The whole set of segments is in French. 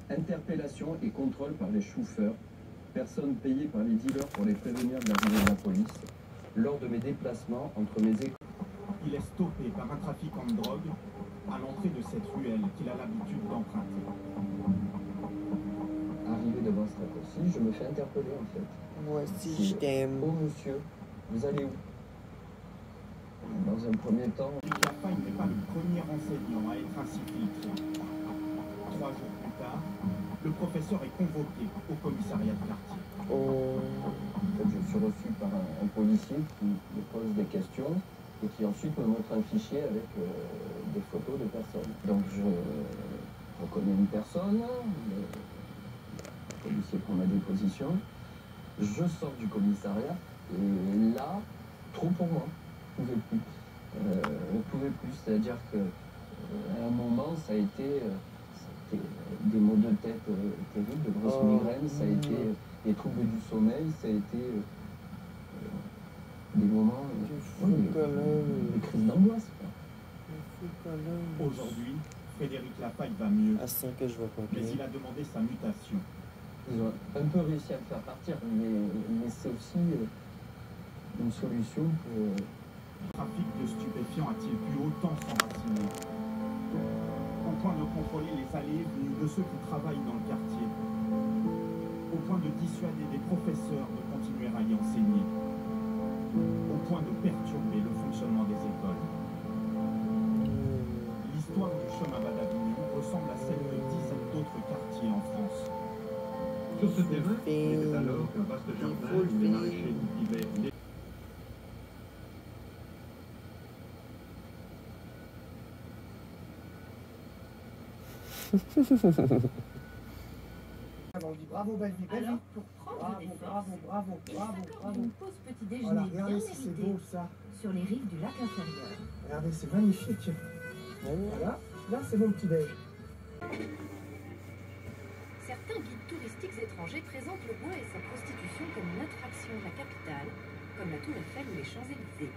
Interpellation et contrôle par les chauffeurs, personnes payées par les dealers pour les prévenir de l'arrivée de la police, lors de mes déplacements entre mes écoles. Il est stoppé par un trafiquant de drogue à l'entrée de cette ruelle qu'il a l'habitude d'emprunter. Arrivé devant ce raccourci, je me fais interpeller en fait. Moi aussi, je t'aime. Oh monsieur, vous allez où? Dans un premier temps... La faille n'est pas le premier enseignant à être ainsi filtré. 3 jours plus tard, le professeur est convoqué au commissariat de quartier. Oh. En fait, je suis reçu par un policier qui me pose des questions et qui ensuite me montre un fichier avec des photos de personnes. Donc je reconnais une personne, le policier prend ma déposition, je sors du commissariat et là, trop pour moi, je ne pouvais plus, c'est-à-dire que à un moment ça a été des maux de tête terribles, de grosses migraines, ça a été des troubles du sommeil, ça a été des moments, des crises d'angoisse. Aujourd'hui, Frédéric Lafaille va mieux, À 5 que je vois pas mais bien. il a demandé sa mutation. Ils ont un peu réussi à me faire partir, mais c'est aussi une solution pour... Le trafic de stupéfiants a-t-il pu autant s'enraciner? Au point de contrôler les allées et venues de ceux qui travaillent dans le quartier. Au point de dissuader des professeurs de continuer à y enseigner. Au point de perturber le fonctionnement des écoles. L'histoire du chemin Bas d'Avignon ressemble à celle de dizaines d'autres quartiers en France. Sur ce terrain, il était alors un vaste jardin où les maraîchers cultivaient On dit bravo, belle vie, belle vie. Alors, pour prendre des forces, Bravo. il s'accorde une pause petit déjeuner Voilà, bien regardez si c'est méritée beau ça. sur les rives du lac inférieur. Regardez, c'est magnifique. Voilà, là c'est mon petit déj. Certains guides touristiques étrangers présentent le bois et sa prostitution comme une attraction de la capitale, comme la Tour Eiffel ou les Champs-Élysées.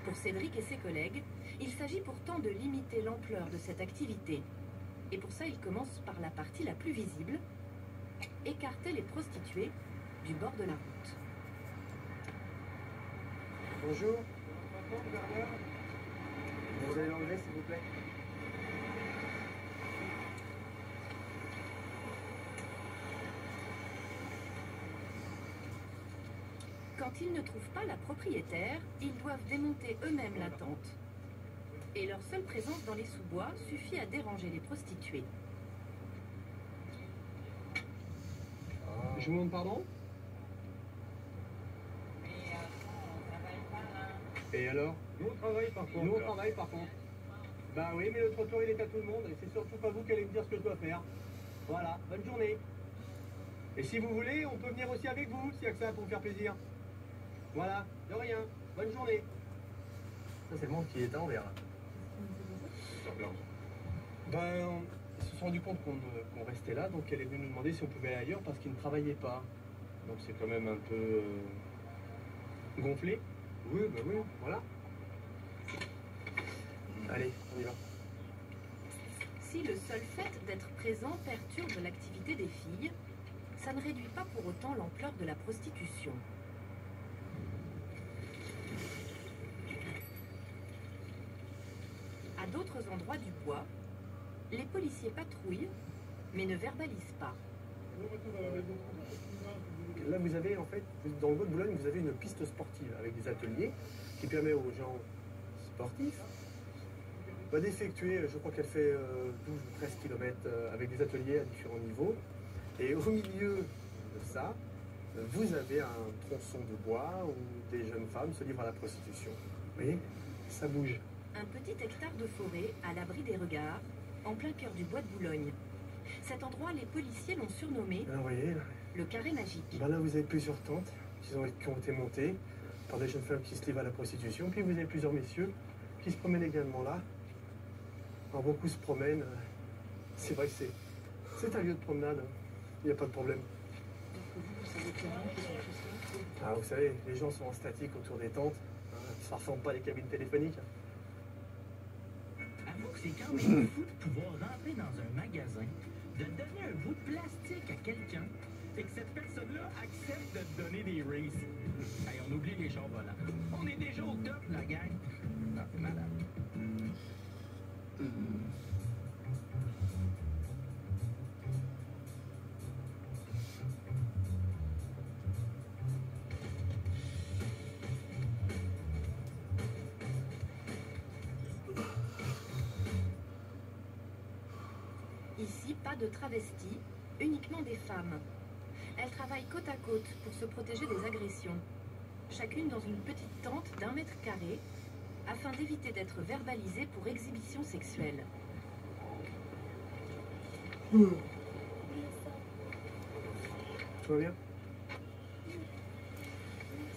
Pour Cédric et ses collègues, il s'agit pourtant de limiter l'ampleur de cette activité. Et pour ça, il commence par la partie la plus visible, écarter les prostituées du bord de la route. Bonjour. Vous avez l'anglais s'il vous plaît? Quand ils ne trouvent pas la propriétaire, ils doivent démonter eux-mêmes la tente. Et leur seule présence dans les sous-bois suffit à déranger les prostituées. Je vous demande pardon? Et alors? Nous on travaille par contre. Nous on travaille par contre. Bah oui, mais le trottoir il est à tout le monde et c'est surtout pas vous qui allez me dire ce que je dois faire. Voilà, bonne journée. Et si vous voulez, on peut venir aussi avec vous, s'il y a que ça pour me faire plaisir. Voilà, de rien, bonne journée. Ça c'est le monde qui est à l'envers. Ben, ils se sont rendu compte qu'on restait là, donc elle est venue nous demander si on pouvait aller ailleurs parce qu'ils ne travaillaient pas. Donc c'est quand même un peu gonflé. Oui, ben oui, voilà. Allez, on y va. Si le seul fait d'être présent perturbe l'activité des filles, ça ne réduit pas pour autant l'ampleur de la prostitution. À d'autres endroits du bois, les policiers patrouillent, mais ne verbalisent pas. Là, vous avez en fait, dans le Bois de Boulogne, vous avez une piste sportive avec des ateliers qui permet aux gens sportifs d'effectuer, je crois qu'elle fait 12 ou 13 km avec des ateliers à différents niveaux. Et au milieu de ça, vous avez un tronçon de bois où des jeunes femmes se livrent à la prostitution. Vous voyez, ça bouge. Un petit hectare de forêt à l'abri des regards, en plein cœur du Bois de Boulogne. Cet endroit, les policiers l'ont surnommé Alors, vous voyez, là, le carré magique. ben là, vous avez plusieurs tentes qui ont été montées par des jeunes femmes qui se livrent à la prostitution. Puis vous avez plusieurs messieurs qui se promènent également là. Alors, beaucoup se promènent. C'est vrai que c'est un lieu de promenade. Il n'y a pas de problème. Ah, vous savez, les gens sont en statique autour des tentes. Ça ne ressemble pas à des cabines téléphoniques. Avoue que c'est quand même fou de pouvoir rentrer dans un magasin, de donner un bout de plastique à quelqu'un et que cette personne-là accepte de te donner des Reese. Hey, on oublie les chars volants. On est déjà au top, la gang. Ah, c'est malade. Ici, pas de travestis, uniquement des femmes. Elles travaillent côte à côte pour se protéger des agressions. Chacune dans une petite tente d'1 mètre carré, afin d'éviter d'être verbalisées pour exhibition sexuelle. Tout va bien?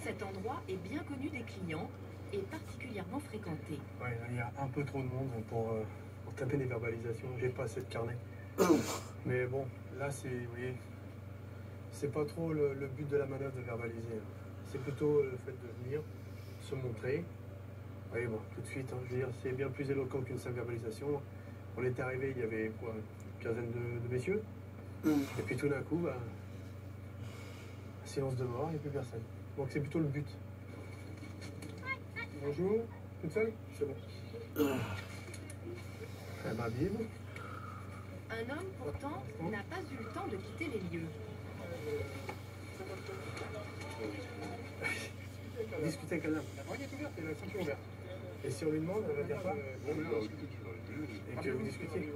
Cet endroit est bien connu des clients et particulièrement fréquenté. Ouais, il y a un peu trop de monde pour taper les verbalisations. J'ai pas assez de carnet. Mais bon, là, c'est, vous voyez, c'est pas trop le but de la manœuvre de verbaliser. C'est plutôt le fait de venir, se montrer. Oui, bon, tout de suite, hein, je veux dire, c'est bien plus éloquent qu'une simple verbalisation. On est arrivé, il y avait quoi, une quinzaine de messieurs. Et puis tout d'un coup, bah, silence de mort, il n'y a plus personne. Donc c'est plutôt le but. Bonjour, toute seule? C'est bon. Eh ben, bim. Un homme, pourtant, n'a pas eu le temps de quitter les lieux. Discuter avec quelqu'un. La drogue est ouverte et la ceinture ouverte. Et si on lui demande, elle va dire quoi? Et que vous discutiez.